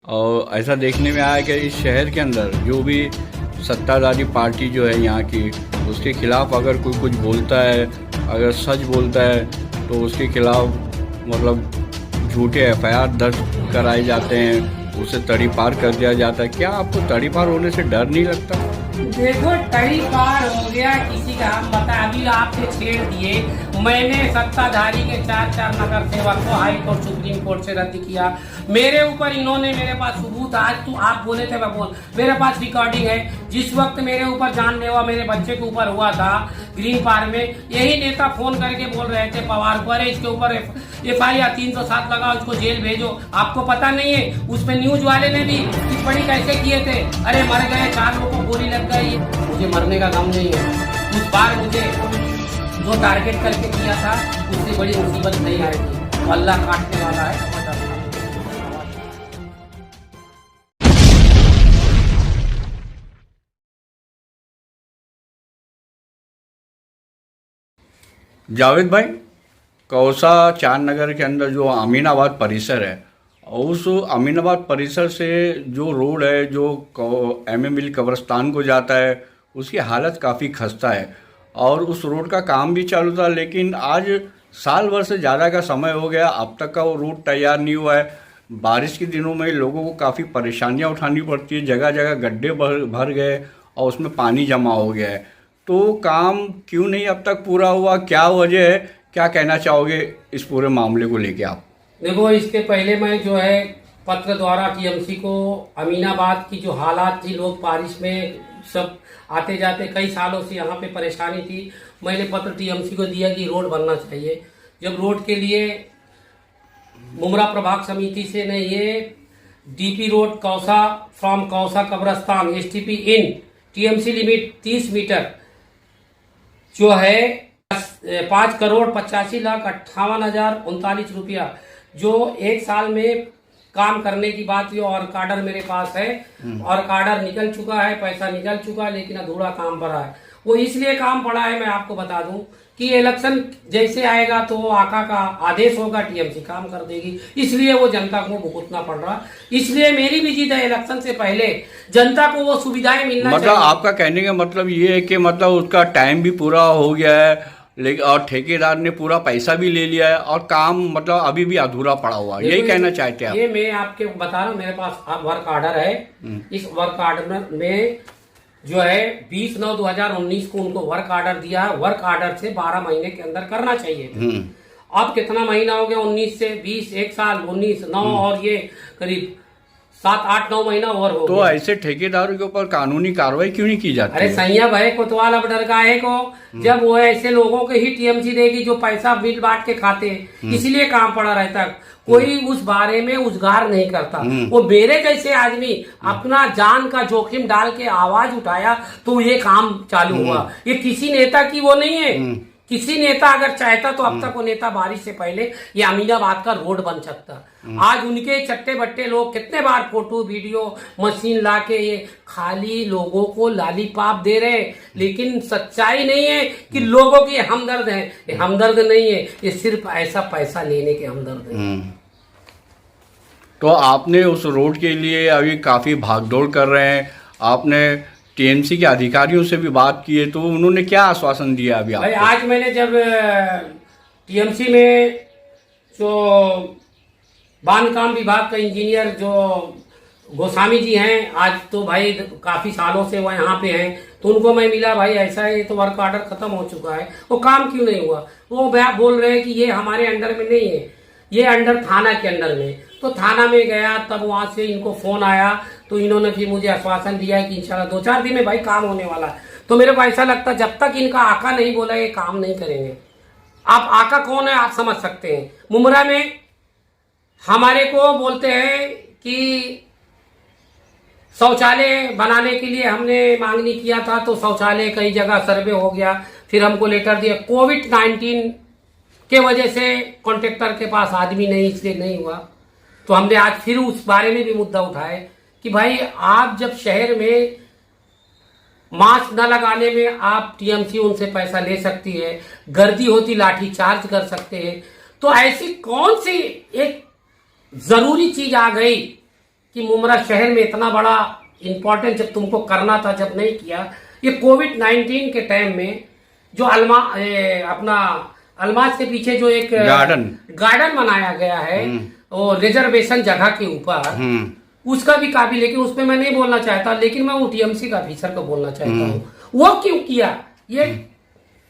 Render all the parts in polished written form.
और ऐसा देखने में आया कि इस शहर के अंदर जो भी सत्ताधारी पार्टी जो है यहाँ की, उसके खिलाफ अगर कोई कुछ बोलता है, अगर सच बोलता है तो उसके खिलाफ मतलब झूठे एफआईआर दर्ज कराए जाते हैं, उसे तड़ी पार कर दिया जाता है। क्या आपको तड़ी पार होने से डर नहीं लगता? देखो, तड़ी पार हो गया किसी का, हम बता अभी आपने छेड़ दिए। मैंने सत्ताधारी के 4 नगर सेवक को हाई कोर्ट सुप्रीम कोर्ट से रद्द किया। मेरे ऊपर इन्होंने, मेरे पास सबूत, आज तो आप बोले थे मैं बोल, मेरे पास रिकॉर्डिंग है। जिस वक्त मेरे ऊपर जानलेवा मेरे बच्चे के ऊपर हुआ था ग्रीन पार्क में, यही नेता फोन करके बोल रहे थे पवार को, अरे इसके ऊपर FIR 307 लगाओ, इसको जेल भेजो। आपको पता नहीं है उसमें न्यूज वाले ने भी टिप्पणी कैसे किए थे, अरे मर गए 4 लोगों को गोली लग गई। मुझे मरने का गम नहीं है। उस बार मुझे जो टारगेट करके किया था उससे बड़ी मुसीबत नहीं आएगी। अल्लाह काटने वाला है। जावेद भाई, कौसा 4 नगर के अंदर जो अमीनाबाद परिसर है, उस अमीनाबाद परिसर से जो रोड है जो MM मिल कब्रिस्तान को जाता है, उसकी हालत काफ़ी खस्ता है और उस रोड का काम भी चालू था, लेकिन आज साल भर से ज़्यादा का समय हो गया, अब तक का वो रोड तैयार नहीं हुआ है। बारिश के दिनों में लोगों को काफ़ी परेशानियां उठानी पड़ती है, जगह जगह गड्ढे भर गए और उसमें पानी जमा हो गया है। तो काम क्यों नहीं अब तक पूरा हुआ, क्या वजह है, क्या कहना चाहोगे इस पूरे मामले को लेके आप? देखो, इसके पहले मैं जो है पत्र द्वारा TMC को अमीनाबाद की जो हालात थी, लोग बारिश में सब आते जाते, कई सालों से यहाँ पे परेशानी थी, मैंने पत्र TMC को दिया कि रोड बनना चाहिए। जब रोड के लिए मुमरा प्रभाग समिति से ने ये DP road Kausa from Kausa कब्रस्तान STP in TMC limit 30 metre जो है 5,85,58,039 रुपया, जो 1 साल में काम करने की बात हुई और कार्डर मेरे पास है और कार्डर निकल चुका है, पैसा निकल चुका है, लेकिन अधूरा काम पड़ा है। वो इसलिए काम पड़ा है, मैं आपको बता दूं कि इलेक्शन जैसे आएगा तो आका का आदेश होगा, TMC काम कर देगी, इसलिए वो जनता को भुगतना पड़ रहा। इसलिए मेरी भी जीत है, इलेक्शन से पहले जनता को वो सुविधाएं मिलना चाहिए। मतलब आपका कहने का मतलब ये है कि मतलब उसका टाइम भी पूरा हो गया है, लेकिन और ठेकेदार ने पूरा पैसा भी ले लिया है और काम मतलब अभी भी अधूरा पड़ा हुआ है, यही कहना चाहते हैं आप? ये मैं आपके बता रहा हूँ, मेरे पास वर्क आर्डर है। इस वर्क आर्डर में जो है 20/9/2019 को उनको वर्क आर्डर दिया है। वर्क आर्डर से 12 महीने के अंदर करना चाहिए। अब कितना महीना हो गया, 19 से 20, 1 साल, 19, 9 और ये करीब 7, 8, 9 महीना और हो तो गया। ऐसे ठेकेदारों के ऊपर कानूनी कार्रवाई क्यों नहीं की जाती? अरे सैया भाई, कोतवाल अब डर का है को, जब वो ऐसे लोगों के ही TMC देगी जो पैसा बिल बांट के खाते हैं, इसलिए काम पड़ा रहता है। कोई उस बारे में उजगार नहीं करता। वो मेरे जैसे आदमी अपना जान का जोखिम डाल के आवाज उठाया तो ये काम चालू हुआ। ये किसी नेता की वो नहीं है। किसी नेता अगर चाहता तो अब तक वो नेता बारिश से पहले ये अमीनाबाद का रोड बन सकता। आज उनके चट्टे बट्टे लोग कितने बार फोटो वीडियो मशीन ला के ये खाली लोगों को लालीपाप दे रहे, लेकिन सच्चाई नहीं है कि लोगों की हमदर्द है। ये हमदर्द नहीं है, ये सिर्फ ऐसा पैसा लेने के हमदर्द है। तो आपने उस रोड के लिए अभी काफी भागदौड़ कर रहे हैं, आपने TMC के अधिकारियों से भी बात की है, तो उन्होंने क्या आश्वासन दिया अभी आपको? भाई, आज मैंने जब TMC में जो बांधकाम विभाग का इंजीनियर जो गोस्वामी जी हैं, आज तो भाई काफी सालों से वो यहाँ पे हैं, तो उनको मैं मिला, भाई ऐसा है तो वर्क ऑर्डर खत्म हो चुका है, वो काम क्यों नहीं हुआ? वो बोल रहे हैं कि ये हमारे अंडर में नहीं है, ये अंडर थाना के अंडर में। तो थाना में गया, तब वहां से इनको फोन आया, तो इन्होंने फिर मुझे आश्वासन दिया है कि इंशाल्लाह 2-4 दिन में भाई काम होने वाला है। तो मेरे को ऐसा लगता है जब तक इनका आका नहीं बोला ये काम नहीं करेंगे। आप आका कौन है आप समझ सकते हैं। मुमरा में हमारे को बोलते हैं कि शौचालय बनाने के लिए हमने मांगनी किया था, तो शौचालय कई जगह सर्वे हो गया, फिर हमको लेटर दिया। कोविड-19 के वजह से कॉन्ट्रेक्टर के पास आदमी नहीं, इसलिए नहीं हुआ। तो हमने आज फिर उस बारे में भी मुद्दा उठाए कि भाई आप जब शहर में मास्क न लगाने में आप TMC उनसे पैसा ले सकती है, गर्दी होती लाठी चार्ज कर सकते हैं, तो ऐसी कौन सी एक जरूरी चीज आ गई कि मुमरा शहर में इतना बड़ा इम्पोर्टेंट जब तुमको करना था, जब नहीं किया। ये कोविड-19 के टाइम में जो अपना अलमाज के पीछे जो एक गार्डन बनाया गया है और रिजर्वेशन जगह के ऊपर, उसका भी काबिल, लेकिन उसमें मैं नहीं बोलना चाहता, लेकिन मैं वो टीएमसी का ऑफिसर को बोलना चाहता हूँ। वो क्यों किया? ये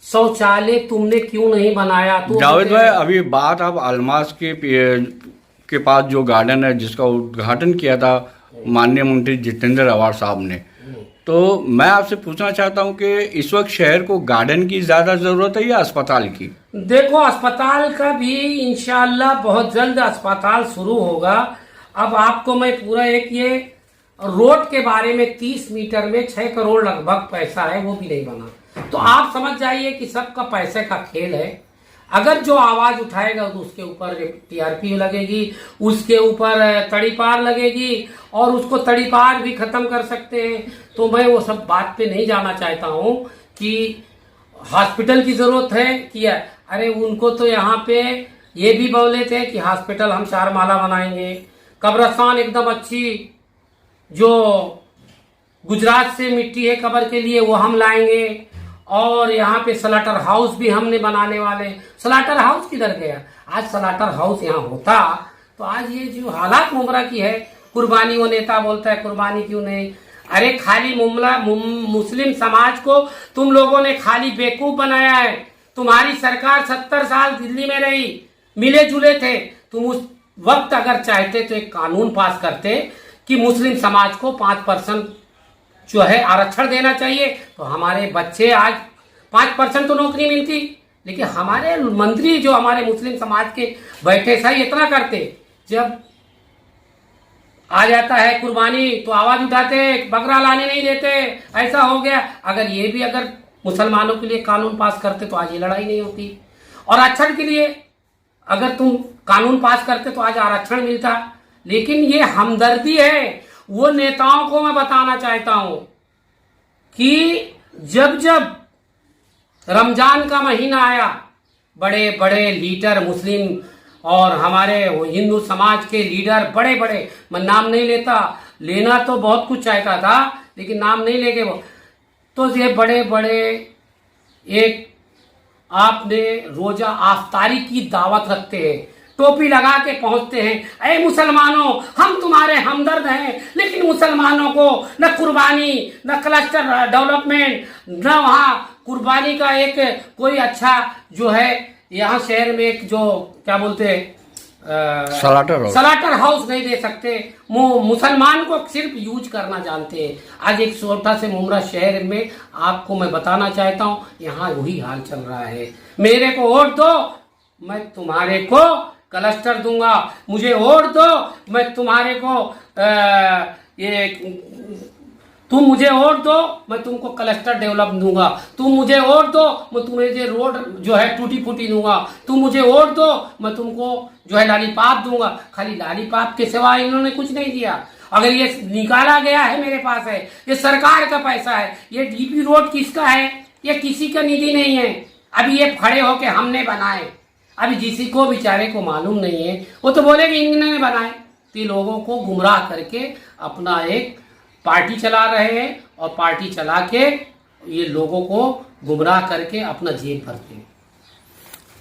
शौचालय तुमने क्यों नहीं बनाया? तो जावेद भाई, अभी बात आप अलमाज के पास जो गार्डन है जिसका उद्घाटन किया था माननीय मंत्री जितेंद्र अवाड़ साहब ने, तो मैं आपसे पूछना चाहता हूं कि इस वक्त शहर को गार्डन की ज्यादा जरूरत है या अस्पताल की? देखो, अस्पताल का भी इंशाअल्लाह बहुत जल्द अस्पताल शुरू होगा। अब आपको मैं पूरा एक ये रोड के बारे में 30 मीटर में 6 करोड़ लगभग पैसा है, वो भी नहीं बना। तो आप समझ जाइए कि सबका पैसे का खेल है। अगर जो आवाज उठाएगा तो उसके ऊपर टीआरपी लगेगी, उसके ऊपर तड़ीपार लगेगी और उसको तड़ीपार भी खत्म कर सकते हैं। तो मैं वो सब बात पे नहीं जाना चाहता हूँ कि हॉस्पिटल की जरूरत है कि अरे उनको तो यहाँ पे ये भी बोले थे कि हॉस्पिटल हम 4 माला बनाएंगे, कब्रस्तान एकदम अच्छी जो गुजरात से मिट्टी है कब्र के लिए वो हम लाएंगे, और यहाँ पे स्लाटर हाउस भी हमने बनाने वाले। स्लाटर हाउस किधर गया? आज स्लाटर हाउस यहाँ होता तो आज ये जो हालात मुमरा की है, कुर्बानी, वो नेता बोलता है कुर्बानी क्यों नहीं। अरे खाली मुस्लिम समाज को तुम लोगों ने खाली बेवकूफ बनाया है। तुम्हारी सरकार 70 साल दिल्ली में रही, मिले जुले थे। तुम उस वक्त अगर चाहते तो एक कानून पास करते कि मुस्लिम समाज को 5% जो है आरक्षण देना चाहिए, तो हमारे बच्चे आज 5% तो नौकरी मिलती। लेकिन हमारे मंत्री जो हमारे मुस्लिम समाज के बैठे सही इतना करते, जब आ जाता है कुर्बानी तो आवाज उठाते, बकरा लाने नहीं देते, ऐसा हो गया। अगर ये भी अगर मुसलमानों के लिए कानून पास करते तो आज ये लड़ाई नहीं होती। और आरक्षण के लिए अगर तुम कानून पास करते तो आज आरक्षण मिलता। लेकिन ये हमदर्दी है। वो नेताओं को मैं बताना चाहता हूं कि जब जब रमजान का महीना आया, बड़े बड़े लीडर मुस्लिम और हमारे हिंदू समाज के लीडर बड़े बड़े, मैं नाम नहीं लेता, लेना तो बहुत कुछ चाहता था लेकिन नाम नहीं लेके वो, तो ये बड़े बड़े एक आपने रोजा आफ्तारी की दावत रखते हैं, टोपी लगा के पहुंचते हैं, अरे मुसलमानों हम तुम्हारे हमदर्द हैं। लेकिन मुसलमानों को न कुर्बानी, न क्लस्टर डेवलपमेंट, न वहाँ कुर्बानी का एक कोई अच्छा जो है यहाँ शहर में एक जो क्या बोलते हैं सलाटर हाउस नहीं दे सकते। मुसलमान को सिर्फ यूज करना जानते हैं। आज एक छोटा से मुमरा शहर में आपको मैं बताना चाहता हूँ, यहाँ वही हाल चल रहा है। मेरे को वोट दो, मैं तुम्हारे को क्लस्टर दूंगा। मुझे वोट दो, मैं तुम्हारे को तुम मुझे वोट दो, मैं तुमको क्लस्टर डेवलप दूंगा। तुम मुझे वोट दो, मैं तुम्हें रोड जो है टूटी फूटी दूंगा। तुम मुझे वोट दो, मैं तुमको जो है लालीपाप दूंगा। खाली लालीपाप के सिवा इन्होंने कुछ नहीं दिया। अगर ये निकाला गया है, मेरे पास है, ये सरकार का पैसा है। ये डीपी रोड किसका है? ये किसी का निधि नहीं है। अभी ये खड़े होके हमने बनाए, अभी जिसी को बेचारे को मालूम नहीं है वो तो बोलेगा इन्होंने बनाए। तो लोगों को गुमराह करके अपना एक पार्टी चला रहे हैं और पार्टी चला के ये लोगों को गुमराह करके अपना जेब भरते हैं।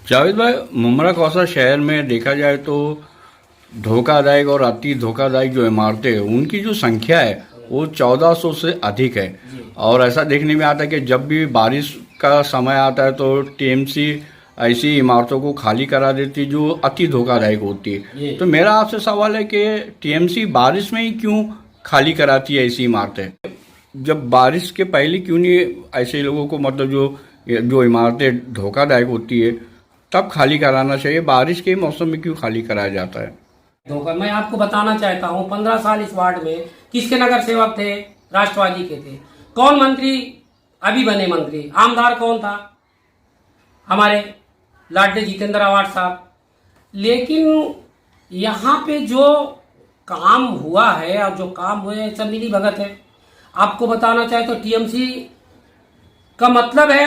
जावेद भाई, मुमरा कौसा शहर में देखा जाए तो धोखादायक और अति धोखादायक जो इमारतें हैं उनकी जो संख्या है वो 1400 से अधिक है। और ऐसा देखने में आता है कि जब भी बारिश का समय आता है तो टीएमसी ऐसी इमारतों को खाली करा देती जो अति धोखादायक होती है। तो मेरा आपसे सवाल है कि टीएमसी बारिश में ही क्यों खाली कराती है ऐसी इमारतें? जब बारिश के पहले क्यों नहीं ऐसे लोगों को, मतलब जो इमारतें धोखादायक होती है तब खाली कराना चाहिए, बारिश के मौसम में क्यों खाली कराया जाता है? धोखा मैं आपको बताना चाहता हूँ, 15 साल इस वार्ड में किसके नगर सेवक थे? राष्ट्रवादी के थे। कौन मंत्री अभी बने मंत्री? आमदार कौन था? हमारे लाडले जितेंद्र अवाड़ साहब। लेकिन यहाँ पे जो काम हुआ है और जो काम हुए हैं सब मिली भगत है। आपको बताना चाहे तो टीएमसी का मतलब है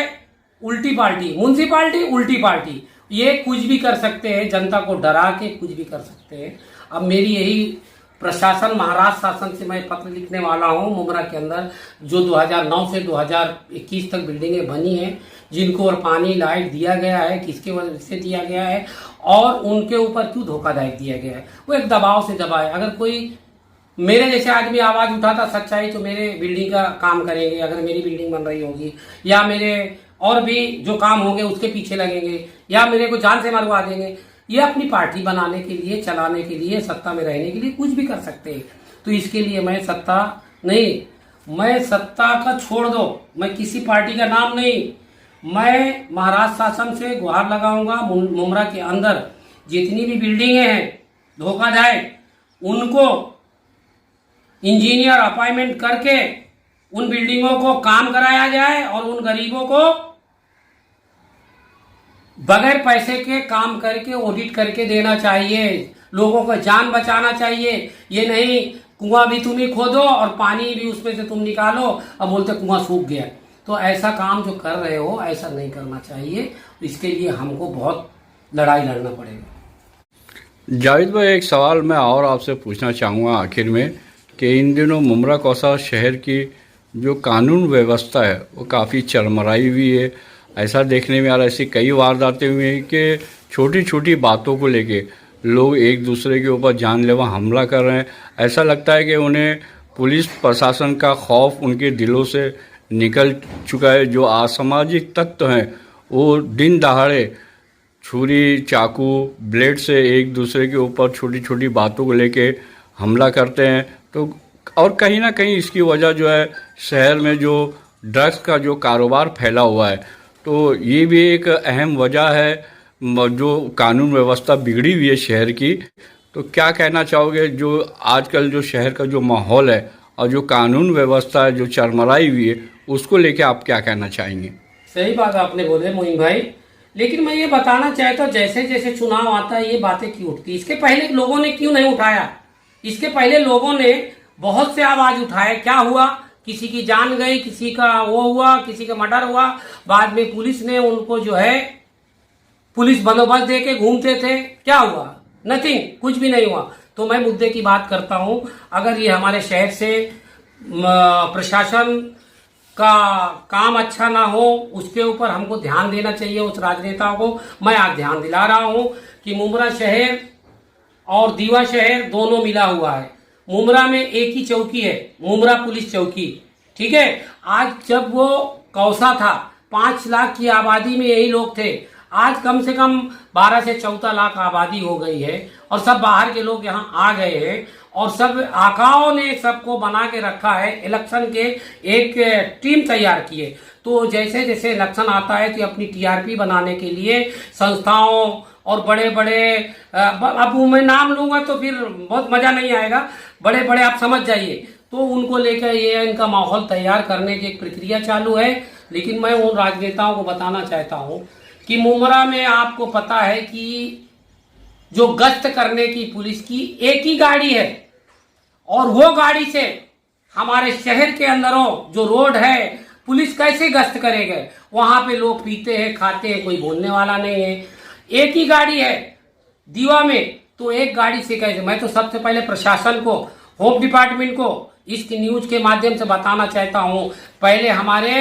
उल्टी पार्टी, म्युनिसिपालिटी उल्टी पार्टी। ये कुछ भी कर सकते हैं, जनता को डरा के कुछ भी कर सकते हैं। अब मेरी यही प्रशासन महाराष्ट्र शासन से मैं पत्र लिखने वाला हूं। मुमरा के अंदर जो 2009 से 2021 तक बिल्डिंगें बनी हैं, जिनको और पानी लाइट दिया गया है, किसके वजह से दिया गया है और उनके ऊपर क्यों धोखादायक दिया गया है, वो एक दबाव से दबा है। अगर कोई मेरे जैसे आदमी आवाज उठाता सच्चाई तो मेरे बिल्डिंग का काम करेंगे, अगर मेरी बिल्डिंग बन रही होगी, या मेरे और भी जो काम होंगे उसके पीछे लगेंगे, या मेरे को जान से मरवा देंगे। ये अपनी पार्टी बनाने के लिए, चलाने के लिए, सत्ता में रहने के लिए कुछ भी कर सकते हैं। तो इसके लिए मैं सत्ता का छोड़ दो, मैं किसी पार्टी का नाम नहीं, मैं महाराष्ट्र शासन से गुहार लगाऊंगा। मुमरा के अंदर जितनी भी बिल्डिंगें हैं धोखादायक, उनको इंजीनियर अपॉइंटमेंट करके उन बिल्डिंगों को काम कराया जाए और उन गरीबों को बगैर पैसे के काम करके ऑडिट करके देना चाहिए। लोगों को जान बचाना चाहिए। ये नहीं कुआं भी तुम ही खोदो और पानी भी उसमें से तुम निकालो और बोलते कुआं सूख गया। तो ऐसा काम जो कर रहे हो ऐसा नहीं करना चाहिए। इसके लिए हमको बहुत लड़ाई लड़ना पड़ेगा। जावेद भाई, एक सवाल मैं और आपसे पूछना चाहूँगा आखिर में कि इन दिनों मुमरा कौसा शहर की जो कानून व्यवस्था है वो काफ़ी चरमराई हुई है। ऐसा देखने में आ रहा है, ऐसी कई वारदातें हुई हैं कि छोटी छोटी बातों को लेके लोग एक दूसरे के ऊपर जानलेवा हमला कर रहे हैं। ऐसा लगता है कि उन्हें पुलिस प्रशासन का खौफ उनके दिलों से निकल चुका है। जो असामाजिक तत्व हैं वो दिन दहाड़े छुरी, चाकू, ब्लेड से एक दूसरे के ऊपर छोटी छोटी बातों को लेके हमला करते हैं। तो और कहीं ना कहीं इसकी वजह जो है शहर में जो ड्रग्स का जो कारोबार फैला हुआ है, तो ये भी एक अहम वजह है जो कानून व्यवस्था बिगड़ी हुई है शहर की। तो क्या कहना चाहोगे जो आजकल जो शहर का जो माहौल है और जो कानून व्यवस्था है जो चरमराई हुई है, उसको लेके आप क्या कहना चाहेंगे? सही बात आपने बोले मोइन भाई, लेकिन मैं ये बताना चाहता हूँ जैसे जैसे चुनाव आता है ये बातें क्यों उठती। इसके पहले लोगों ने क्यों नहीं उठाया? इसके पहले लोगों ने बहुत से आवाज उठाए। क्या हुआ? किसी की जान गई, किसी का वो हुआ, किसी का मर्डर हुआ। बाद में पुलिस ने उनको जो है पुलिस बंदोबस्त दे के घूमते थे। क्या हुआ? नथिंग, कुछ भी नहीं हुआ। तो मैं मुद्दे की बात करता हूं। अगर ये हमारे शहर से प्रशासन का काम अच्छा ना हो, उसके ऊपर हमको ध्यान देना चाहिए उस राजनेताओं को। मैं आज ध्यान दिला रहा हूं कि मुमरा शहर और दीवा शहर दोनों मिला हुआ है। मुमरा में एक ही चौकी है, मुमरा पुलिस चौकी, ठीक है। आज जब वो कौसा था 5 लाख की आबादी में यही लोग थे। आज कम से कम 12 से 14 लाख आबादी हो गई है और सब बाहर के लोग यहाँ आ गए हैं और सब आकाओं ने सबको बना के रखा है। इलेक्शन के एक टीम तैयार की है। तो जैसे जैसे इलेक्शन आता है तो अपनी टीआरपी बनाने के लिए संस्थाओं और बड़े बड़े, अब मैं नाम लूंगा तो फिर बहुत मजा नहीं आएगा, बड़े बड़े आप समझ जाइए, तो उनको लेकर ये इनका माहौल तैयार करने की एक प्रक्रिया चालू है। लेकिन मैं उन राजनेताओं को बताना चाहता हूं कि मुमरा में आपको पता है कि जो गश्त करने की पुलिस की एक ही गाड़ी है और वो गाड़ी से हमारे शहर के अंदरों जो रोड है पुलिस कैसे गश्त करेगा? वहां पे लोग पीते हैं, खाते हैं, कोई बोलने वाला नहीं है। एक ही गाड़ी है दीवा में, तो एक गाड़ी से कैसे? मैं तो सबसे पहले प्रशासन को, होम डिपार्टमेंट को इस न्यूज के माध्यम से बताना चाहता हूं, पहले हमारे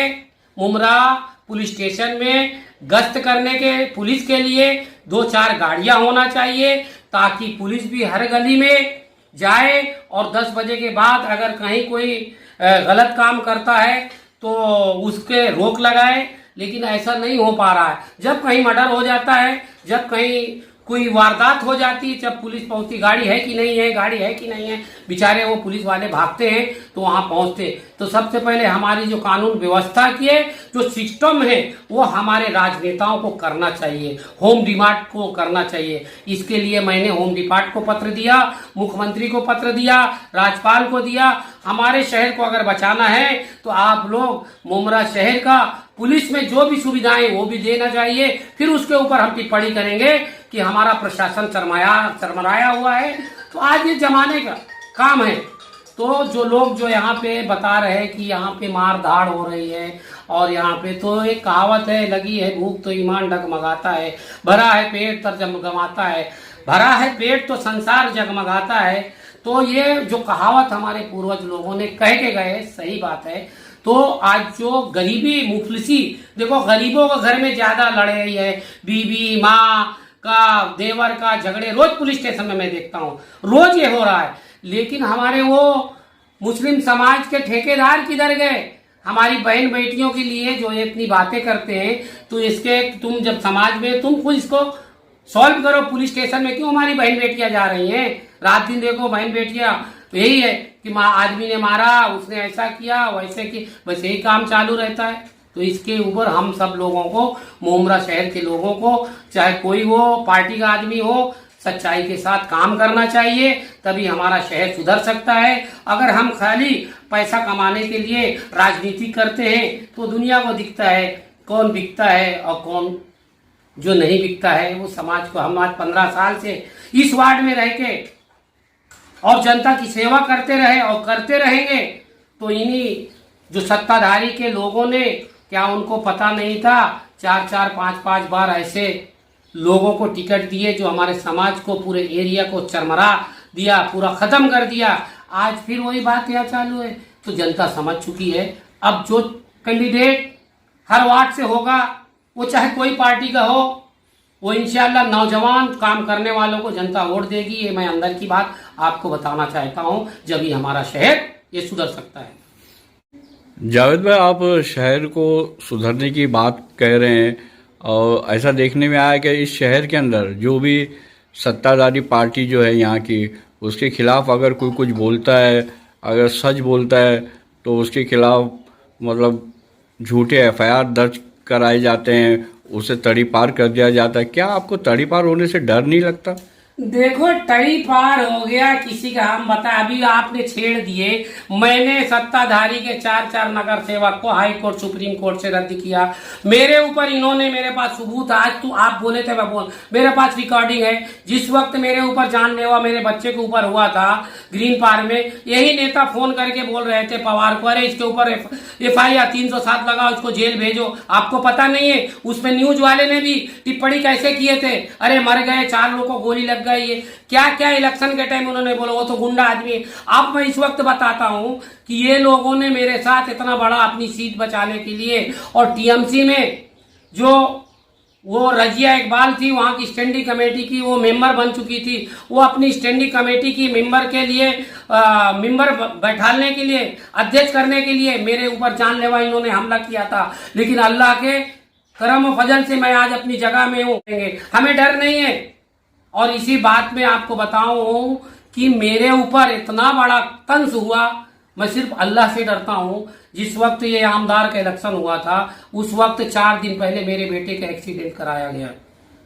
मुमरा पुलिस स्टेशन में गश्त करने के पुलिस के लिए 2-4 गाड़ियां होना चाहिए, ताकि पुलिस भी हर गली में जाए और 10 बजे के बाद अगर कहीं कोई गलत काम करता है तो उसके रोक लगाए। लेकिन ऐसा नहीं हो पा रहा है। जब कहीं मर्डर हो जाता है, जब कहीं कोई वारदात हो जाती है, जब पुलिस पहुंचती, गाड़ी है कि नहीं है, गाड़ी है कि नहीं है, बेचारे वो पुलिस वाले भागते हैं तो वहां पहुंचते। तो सबसे पहले हमारी जो कानून व्यवस्था की है, जो सिस्टम है, वो हमारे राजनेताओं को करना चाहिए, होम डिपार्ट को करना चाहिए। इसके लिए मैंने होम डिपार्ट को पत्र दिया, मुख्यमंत्री को पत्र दिया, राज्यपाल को दिया। हमारे शहर को अगर बचाना है तो आप लोग मुमरा शहर का पुलिस में जो भी सुविधाएं वो भी देना चाहिए। फिर उसके ऊपर हम टिप्पणी करेंगे कि हमारा प्रशासन चरमराया हुआ है। तो आज ये जमाने का काम है। तो जो लोग जो यहाँ पे बता रहे हैं कि यहाँ पे मार धाड़ हो रही है और यहाँ पे, तो एक कहावत है, लगी है भूख तो ईमान डगमगाता है, भरा है पेट तो जगमगाता है, भरा है पेट तो संसार जगमगाता है। तो ये जो कहावत हमारे पूर्वज लोगों ने कह के गए, सही बात है। तो आज जो गरीबी मुफलिसी, देखो गरीबों के घर में ज्यादा लड़ाई है, बीवी माँ का, देवर का झगड़े रोज पुलिस स्टेशन में मैं देखता हूँ, रोज ये हो रहा है। लेकिन हमारे वो मुस्लिम समाज के ठेकेदार किधर गए? हमारी बहन बेटियों के लिए जो ये इतनी बातें करते हैं, तो इसके तुम जब समाज में तुम खुद इसको सॉल्व करो। पुलिस स्टेशन में क्यों हमारी बहन बेटियां जा रही हैं? रात दिन देखो बहन बेटियां, तो यही है कि आदमी ने मारा, उसने ऐसा किया, वैसे कि बस यही काम चालू रहता है। तो इसके ऊपर हम सब लोगों को, मुमरा शहर के लोगों को, चाहे कोई वो पार्टी का आदमी हो, सच्चाई के साथ काम करना चाहिए, तभी हमारा शहर सुधर सकता है। अगर हम खाली पैसा कमाने के लिए राजनीति करते हैं तो दुनिया को दिखता है कौन बिकता है और कौन जो नहीं बिकता है। वो समाज को हम आज 15 साल से इस वार्ड में रह के और जनता की सेवा करते रहे और करते रहेंगे। तो इन्हीं जो सत्ताधारी के लोगों ने, क्या उनको पता नहीं था? 4-4, 5-5 बार ऐसे लोगों को टिकट दिए जो हमारे समाज को, पूरे एरिया को चरमरा दिया, पूरा खत्म कर दिया। आज फिर वही बात यहाँ चालू है। तो जनता समझ चुकी है। अब जो कैंडिडेट हर वार्ड से होगा, वो चाहे कोई पार्टी का हो, वो इंशाल्लाह नौजवान काम करने वालों को जनता वोट देगी। ये मैं अंदर की बात आपको बताना चाहता हूँ, जब ही हमारा शहर ये सुधर सकता है। जावेद भाई, आप शहर को सुधरने की बात कह रहे हैं और ऐसा देखने में आया कि इस शहर के अंदर जो भी सत्ताधारी पार्टी जो है यहाँ की, उसके खिलाफ अगर कोई कुछ बोलता है, अगर सच बोलता है, तो उसके खिलाफ मतलब झूठे FIR दर्ज कराए जाते हैं, उसे तड़ी पार कर दिया जाता है। क्या आपको तड़ी पार होने से डर नहीं लगता? देखो, तड़ी पार हो गया किसी का, हम बता, अभी आपने छेड़ दिए। मैंने सत्ताधारी के 4-4 नगर सेवक को हाई कोर्ट, सुप्रीम कोर्ट से रद्द किया। मेरे ऊपर इन्होंने, मेरे पास सबूत, आज तू आप बोले थे मैं बोल, मेरे पास रिकॉर्डिंग है। जिस वक्त मेरे ऊपर जानलेवा मेरे बच्चे के ऊपर हुआ था ग्रीन पार्क में, यही नेता फोन करके बोल रहे थे पवार को, अरे इसके ऊपर FIR 307 लगाओ, इसको जेल भेजो। आपको पता नहीं है उसमें न्यूज वाले ने भी टिप्पणी कैसे किए थे? अरे मर गए, 4 लोगों को गोली लग गई, ये क्या क्या इलेक्शन के टाइम उन्होंने बोला, वो तो गुंडा आदमी है। अब मैं इस वक्त बताता हूं कि ये लोगों ने मेरे साथ इतना बड़ा अपनी सीट बचाने के लिए, और TMC में जो वो रजिया इकबाल थी, वहां की स्टैंडिंग कमेटी की वो मेंबर बन चुकी थी, वो अपनी स्टैंडिंग कमेटी की मेंबर के लिए, मेंबर बैठाने के लिए, अध्यक्ष करने के लिए मेरे ऊपर जानलेवा इन्होंने हमला किया था। लेकिन अल्लाह के करम और फजल से मैं आज अपनी जगह में हूँ। हमें डर नहीं है। और इसी बात में आपको बताऊं कि मेरे ऊपर इतना बड़ा तंज हुआ, मैं सिर्फ अल्लाह से डरता हूं। जिस वक्त ये आमदार का इलेक्शन हुआ था, उस वक्त 4 दिन पहले मेरे बेटे का एक्सीडेंट कराया गया।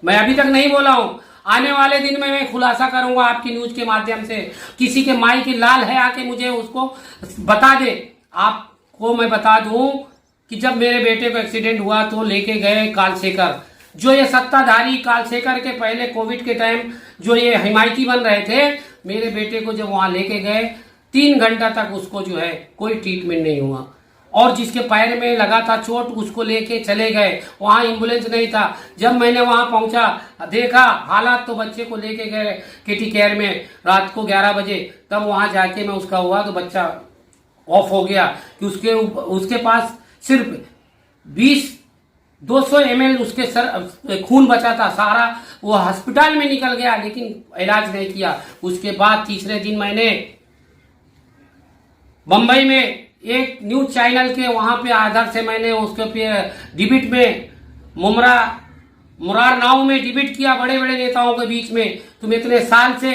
मैं अभी तक नहीं बोला हूं, आने वाले दिन में मैं खुलासा करूंगा आपकी न्यूज के माध्यम से। किसी के माई की लाल है, आके मुझे उसको बता दे। आपको मैं बता दूं कि जब मेरे बेटे को एक्सीडेंट हुआ तो लेके गए कालशेखर, जो ये सत्ताधारी कालशेखर के पहले कोविड के टाइम जो ये हिमायती बन रहे थे, मेरे बेटे को जब वहां लेके गए 3 घंटा तक उसको जो है कोई ट्रीटमेंट नहीं हुआ। और जिसके पैर में लगा था चोट, उसको लेके चले गए, वहां एम्बुलेंस नहीं था। जब मैंने वहां पहुंचा, देखा हालात, तो बच्चे को लेके गए KT केयर में रात को 11 बजे। तब वहां जाके मैं उसका हुआ तो बच्चा ऑफ हो गया कि उसके पास सिर्फ 200 ml उसके खून बचा था, सारा वो अस्पताल में निकल गया, लेकिन इलाज नहीं किया। उसके बाद तीसरे दिन मैंने बंबई में एक न्यूज चैनल के वहां पे आधार से मैंने उसके पे डिबेट में मुरार नाव में डिबेट किया बड़े बड़े नेताओं के बीच में। तुम इतने साल से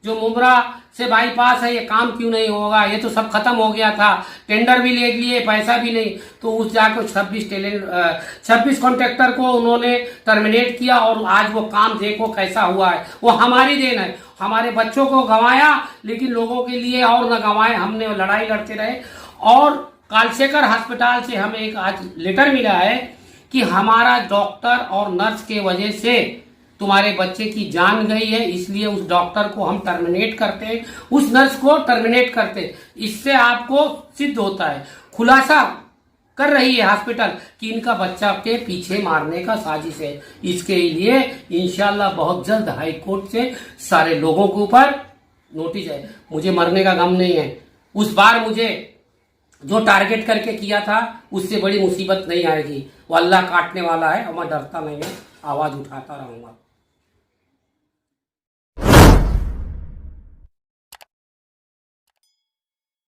जो मुमरा से बाईपास है, ये काम क्यों नहीं होगा? ये तो सब खत्म हो गया था, टेंडर भी ले लिए, पैसा भी नहीं। तो उस जाकर 26 कॉन्ट्रैक्टर को उन्होंने टर्मिनेट किया, और आज वो काम देखो कैसा हुआ है। वो हमारी देन है। हमारे बच्चों को गंवाया, लेकिन लोगों के लिए और न गंवाए, हमने लड़ाई लड़ते रहे। और कालशेखर अस्पताल से हमें एक आज लेटर मिला है कि हमारा डॉक्टर और नर्स के वजह से तुम्हारे बच्चे की जान गई है, इसलिए उस डॉक्टर को हम टर्मिनेट करते, उस नर्स को टर्मिनेट करते। इससे आपको सिद्ध होता है, खुलासा कर रही है हॉस्पिटल कि इनका बच्चा के पीछे मारने का साजिश है। इसके लिए इंशाल्लाह बहुत जल्द हाई कोर्ट से सारे लोगों के ऊपर नोटिस है, मुझे मरने का गम नहीं है। उस बार मुझे जो टारगेट करके किया था उससे बड़ी मुसीबत नहीं आएगी। वो अल्लाह काटने वाला है और मैं डरता नहीं हूँ, आवाज उठाता रहूंगा।